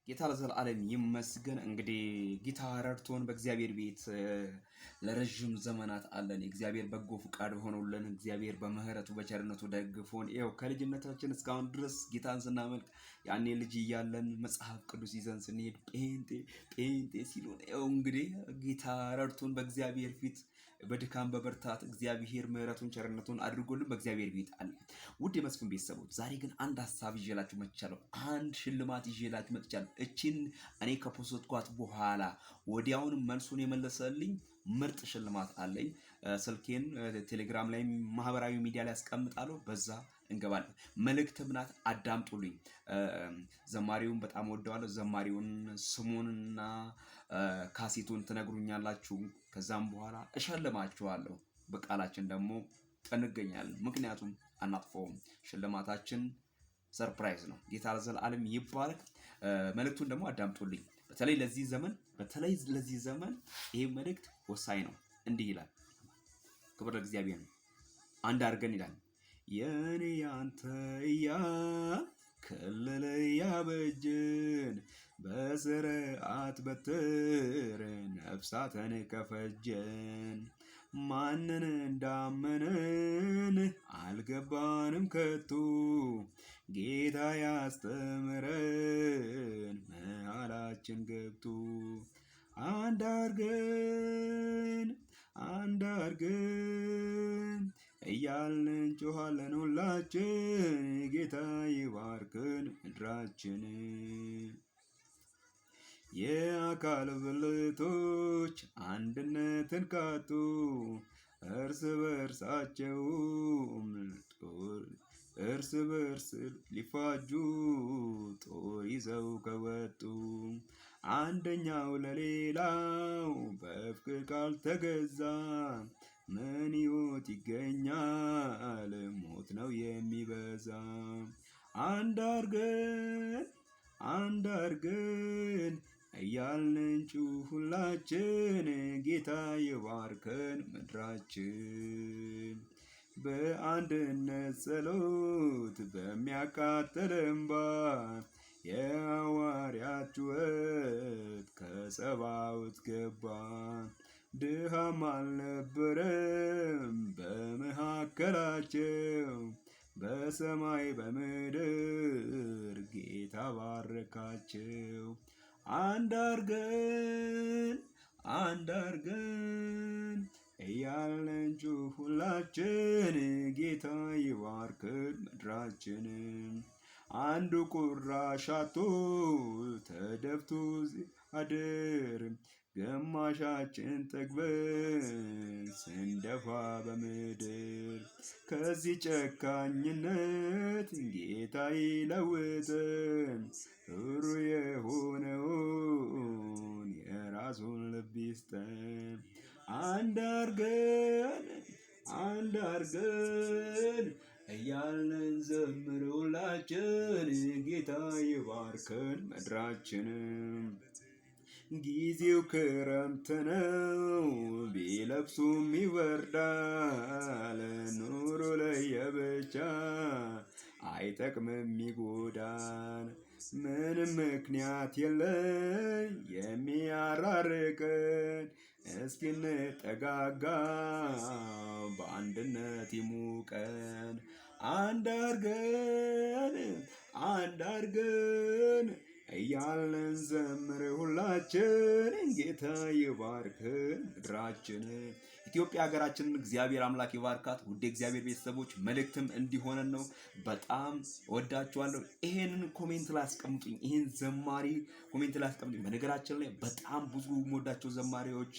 ጌታ ለዘላለም ይመስገን። እንግዲህ ጌታ ረድቶን በእግዚአብሔር ቤት ለረጅም ዘመናት አለን። እግዚአብሔር በጎ ፍቃድ ሆኖልን እግዚአብሔር በምህረቱ በቸርነቱ ደግፎን ይኸው ከልጅነታችን እስካሁን ድረስ ጌታን ስናመልክ ያኔ ልጅ እያለን መጽሐፍ ቅዱስ ይዘን ስንሄድ ጴንጤ ሲሉን ይኸው እንግዲህ ጌታ ረድቶን በእግዚአብሔር ፊት በድካም በበርታት እግዚአብሔር ምህረቱን ቸርነቱን አድርጎልን በእግዚአብሔር ቤት አለ። ውድ የመስፍን ቤተሰቦች ዛሬ ግን አንድ ሀሳብ ይዤላችሁ መጥቻለሁ። አንድ ሽልማት ይዤላችሁ መጥቻለሁ። እቺን እኔ ከፖስትኳት በኋላ ወዲያውን መልሱን የመለሰልኝ ምርጥ ሽልማት አለኝ። ስልኬን ቴሌግራም ላይ ማህበራዊ ሚዲያ ላይ አስቀምጣለሁ። በዛ እንገባለን። መልእክትም ናት፣ አዳምጡልኝ። ዘማሪውን በጣም ወደዋለሁ። ዘማሪውን ስሙንና ካሴቱን ትነግሩኛላችሁ። ከዛም በኋላ እሸልማችኋለሁ። በቃላችን ደግሞ እንገኛለን። ምክንያቱም አናጥፈውም። ሽልማታችን ሰርፕራይዝ ነው። ጌታ ለዘላለም ይባረክ። መልእክቱን ደግሞ አዳምጡልኝ። በተለይ ለዚህ ዘመን ይሄ መልእክት ወሳኝ ነው። እንዲህ ይላል። ክብር ለእግዚአብሔር ነው። አንድ አድርገን ይላል የኔ ያንተ ክልል ያበጀን በስርዓት በትር ነፍሳትን ከፈጀን ማንን እንዳመንን አልገባንም ከቶ ጌታ ያስተምረን መሃላችን ገብቶ አንድ አርገን እያልን እንጮኻለን ሁላችን ጌታ ይባርክን ምድራችን። የአካል ብልቶች አንድነትን ካጡ እርስ በርስ ሊፋጁ ጦር ይዘው ከወጡ አንደኛው ለሌላው በፍቅር ካልተገዛ ምን ሕይወት ይገኛል? ሞት ነው የሚበዛ። አንድ አርገን እያልን እንጩህ ሁላችን ጌታ ይባርከን ምድራችን። በአንድነት ጸሎት በሚያቃጥል እንባ የሐዋርያት ጩኸት ከጸባዖት ገባ። ድሃም አልነበረም በመካከላቸው በሰማይ በምድር ጌታ ባረካቸው። አንድ አርገን እያልን እንጩህ ሁላችን ጌታ ይባርክን ምድራችን። አንዱ ቁራሽ አጥቶ ተደፍቶ ሲያድር ግማሻችን ጠግበን ስንደፋ በምድር ከዚህ ጨካኝነት ጌታ ይለውጠን ሩሩ የሆነውን የራሱን ልብ ይስጠን። አንድ አርገን እያልን እንዘምር ሁላችን ጌታ ይባርከን ምድራችንን። ጊዜው ክረምት ነው ቢለብሱም ይበርዳል። ኑሮ ለየብቻ አይጠቅምም ይጎዳል። ምንም ምክንያት የለም የሚያራርቀን እስኪንጠጋጋ በአንድነት ይሙቀን። አንድ አርገን እያልን ዘምር ሁላችን ጌታ ይባርክን ምድራችን። ኢትዮጵያ ሀገራችንን እግዚአብሔር አምላክ ይባርካት። ውድ እግዚአብሔር ቤተሰቦች መልእክትም እንዲሆነን ነው። በጣም ወዳችኋለሁ። ይሄንን ኮሜንት ላይ አስቀምጡኝ። ይሄን ዘማሪ ኮሜንት ላይ አስቀምጡኝ። በነገራችን ላይ በጣም ብዙ የምወዳቸው ዘማሪዎች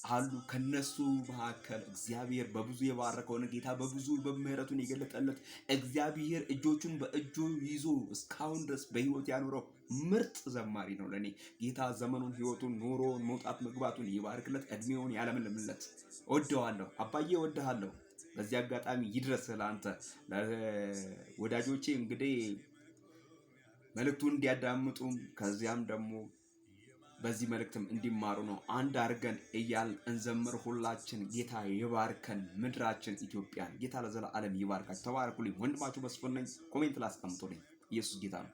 አሉ። ከነሱ መካከል እግዚአብሔር በብዙ የባረከውን ጌታ በብዙ በምህረቱን የገለጠለት እግዚአብሔር እጆቹን በእጁ ይዞ እስካሁን ድረስ በህይወት ያኖረው ምርጥ ዘማሪ ነው። ለኔ ጌታ ዘመኑን ህይወቱን ኑሮውን መውጣት መግባቱን ይባርክለት፣ እድሜውን ያለምልምለት። ወደዋለሁ አባዬ፣ ወደሃለሁ። በዚህ አጋጣሚ ይድረስ ለአንተ ወዳጆቼ። እንግዲህ መልእክቱን እንዲያዳምጡ ከዚያም ደግሞ በዚህ መልእክትም እንዲማሩ ነው። አንድ አርገን እያል እንዘምር ሁላችን ጌታ ይባርከን ምድራችን ኢትዮጵያን። ጌታ ለዘላለም ይባርካችሁ። ተባረኩልኝ። ወንድማችሁ መስፍን ነኝ። ኮሜንት ላይ አስቀምጡልኝ። ኢየሱስ ጌታ ነው።